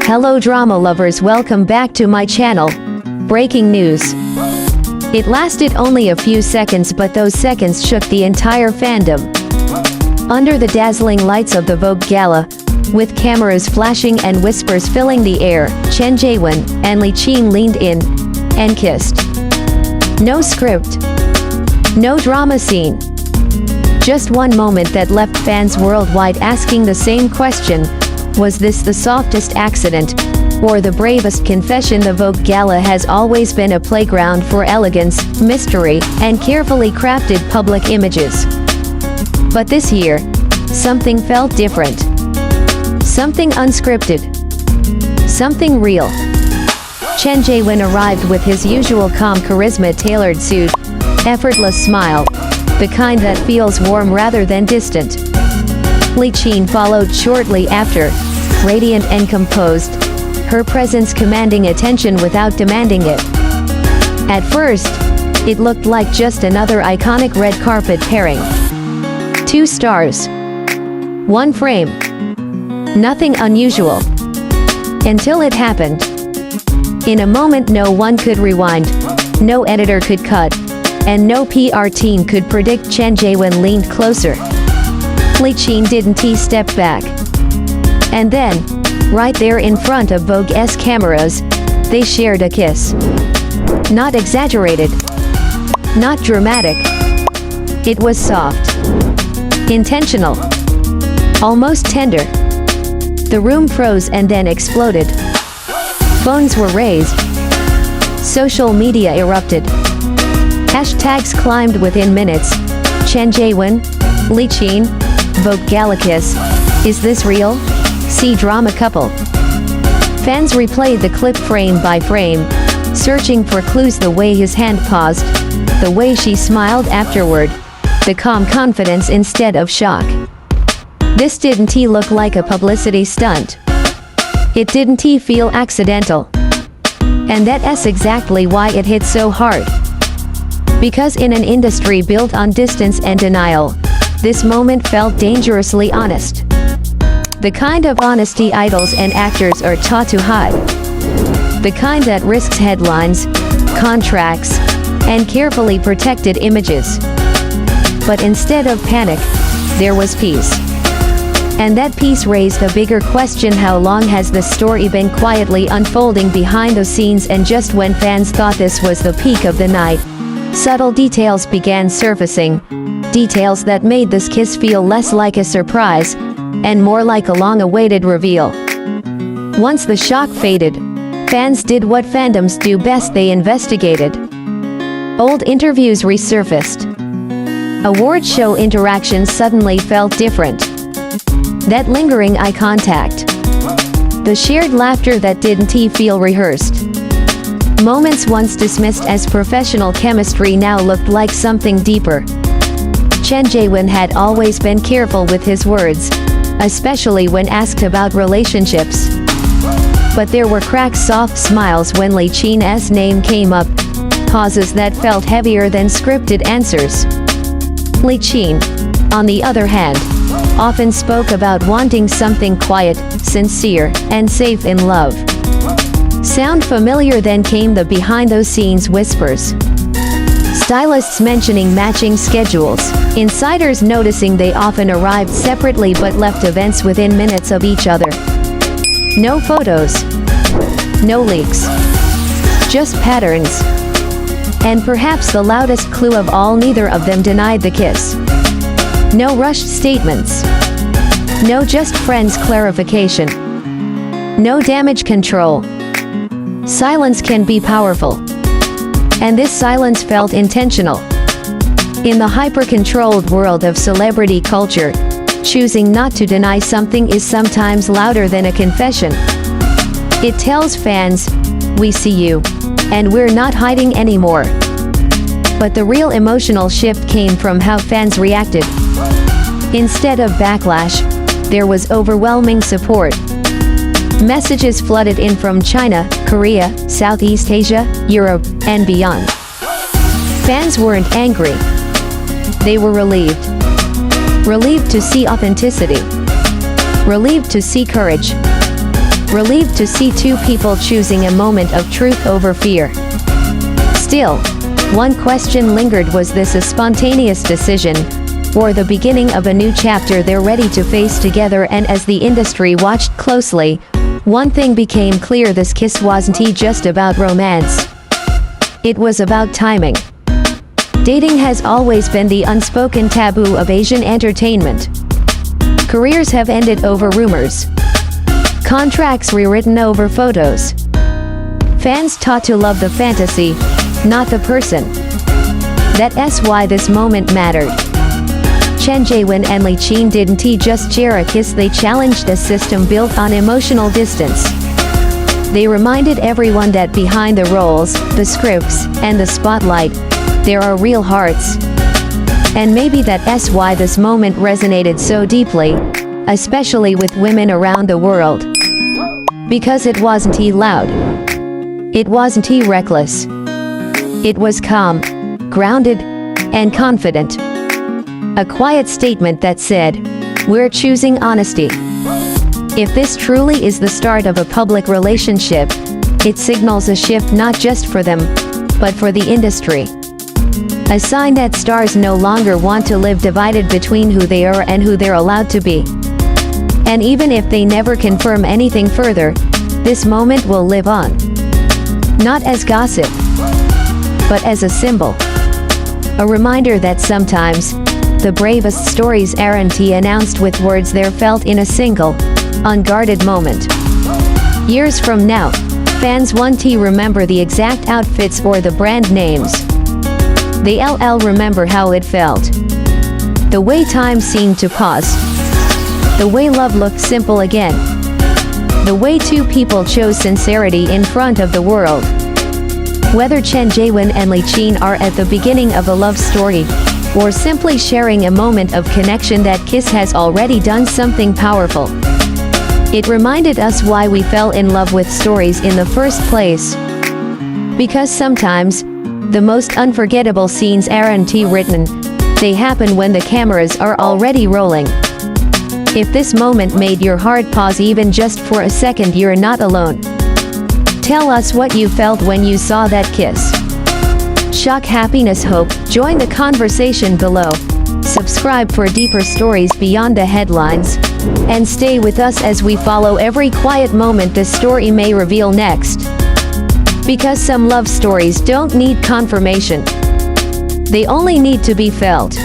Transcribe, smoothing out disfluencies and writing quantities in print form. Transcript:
Hello drama lovers, welcome back to my channel. Breaking news. It lasted only a few seconds, but those seconds shook the entire fandom. Under the dazzling lights of the Vogue Gala, with cameras flashing and whispers filling the air, Chen Zheyuan and Qin leaned in and kissed. No script. No drama scene. Just one moment that left fans worldwide asking the same question: was this the softest accident, or the bravest confession? The Vogue Gala has always been a playground for elegance, mystery, and carefully crafted public images. But this year, something felt different. Something unscripted. Something real. Chen Zheyuan arrived with his usual calm charisma-tailored suit, effortless smile, the kind that feels warm rather than distant. Qin followed shortly after, radiant and composed, her presence commanding attention without demanding it. At first, it looked like just another iconic red carpet pairing. 2 stars. 1 frame. Nothing unusual. Until it happened. In a moment no one could rewind, no editor could cut, and no PR team could predict. Chen Zheyuan leaned closer. Qin didn't step back. And then, right there in front of Vogue's cameras, they shared a kiss. Not exaggerated. Not dramatic. It was soft. Intentional. Almost tender. The room froze and then exploded. Phones were raised. Social media erupted. Hashtags climbed within minutes. Chen Zheyuan, Qin, Vogue Gala kiss. Is this real? See drama couple. Fans replayed the clip frame by frame, searching for clues: the way his hand paused, the way she smiled afterward, the calm confidence instead of shock. This didn't look like a publicity stunt. It didn't feel accidental. And that's exactly why it hit so hard. Because in an industry built on distance and denial, this moment felt dangerously honest. The kind of honesty idols and actors are taught to hide. The kind that risks headlines, contracts, and carefully protected images. But instead of panic, there was peace. And that peace raised a bigger question: how long has the story been quietly unfolding behind the scenes? And just when fans thought this was the peak of the night, subtle details began surfacing. Details that made this kiss feel less like a surprise, and more like a long-awaited reveal. Once the shock faded, fans did what fandoms do best: they investigated. Old interviews resurfaced. Award show interactions suddenly felt different. That lingering eye contact. The shared laughter that didn't feel rehearsed. Moments once dismissed as professional chemistry now looked like something deeper. Chen Zheyuan had always been careful with his words, especially when asked about relationships. But there were cracked, soft smiles when Qin's name came up, pauses that felt heavier than scripted answers. Qin, on the other hand, often spoke about wanting something quiet, sincere, and safe in love. Sound familiar? Then came the behind-the-scenes whispers. Stylists mentioning matching schedules, insiders noticing they often arrived separately but left events within minutes of each other. No photos. No leaks. Just patterns. And perhaps the loudest clue of all: neither of them denied the kiss. No rushed statements. No just friends clarification. No damage control. Silence can be powerful. And this silence felt intentional. In the hyper-controlled world of celebrity culture, choosing not to deny something is sometimes louder than a confession. It tells fans, we see you, and we're not hiding anymore. But the real emotional shift came from how fans reacted. Instead of backlash, there was overwhelming support. Messages flooded in from China, Korea, Southeast Asia, Europe, and beyond. Fans weren't angry. They were relieved. Relieved to see authenticity. Relieved to see courage. relieved to see two people choosing a moment of truth over fear. Still, one question lingered: was this a spontaneous decision, or the beginning of a new chapter they're ready to face together? And as the industry watched closely, one thing became clear: this kiss wasn't just about romance. It was about timing. Dating has always been the unspoken taboo of Asian entertainment. Careers have ended over rumors. Contracts rewritten over photos. Fans taught to love the fantasy, not the person. That's why this moment mattered. Chen Zheyuan and Li Qin didn't just share a kiss, they challenged a system built on emotional distance. They reminded everyone that behind the roles, the scripts, and the spotlight, there are real hearts. And maybe that's why this moment resonated so deeply, especially with women around the world. Because it wasn't loud. It wasn't reckless. It was calm, grounded, and confident. A quiet statement that said, "We're choosing honesty." If this truly is the start of a public relationship, it signals a shift not just for them, but for the industry. A sign that stars no longer want to live divided between who they are and who they're allowed to be. And even if they never confirm anything further, this moment will live on. Not as gossip, but as a symbol. A reminder that sometimes, the bravest stories aren't announced with words, they're felt in a single, unguarded moment. Years from now, fans won't remember the exact outfits or the brand names. They'll remember how it felt. The way time seemed to pause. The way love looked simple again. The way two people chose sincerity in front of the world. Whether Chen Zheyuan and Li Qin are at the beginning of a love story, or simply sharing a moment of connection, that kiss has already done something powerful. It reminded us why we fell in love with stories in the first place. Because sometimes, the most unforgettable scenes aren't written, they happen when the cameras are already rolling. If this moment made your heart pause even just for a second, you're not alone. Tell us what you felt when you saw that kiss. Shock, happiness, hope? Join the conversation below. Subscribe for deeper stories beyond the headlines. And stay with us as we follow every quiet moment this story may reveal next. Because some love stories don't need confirmation. They only need to be felt.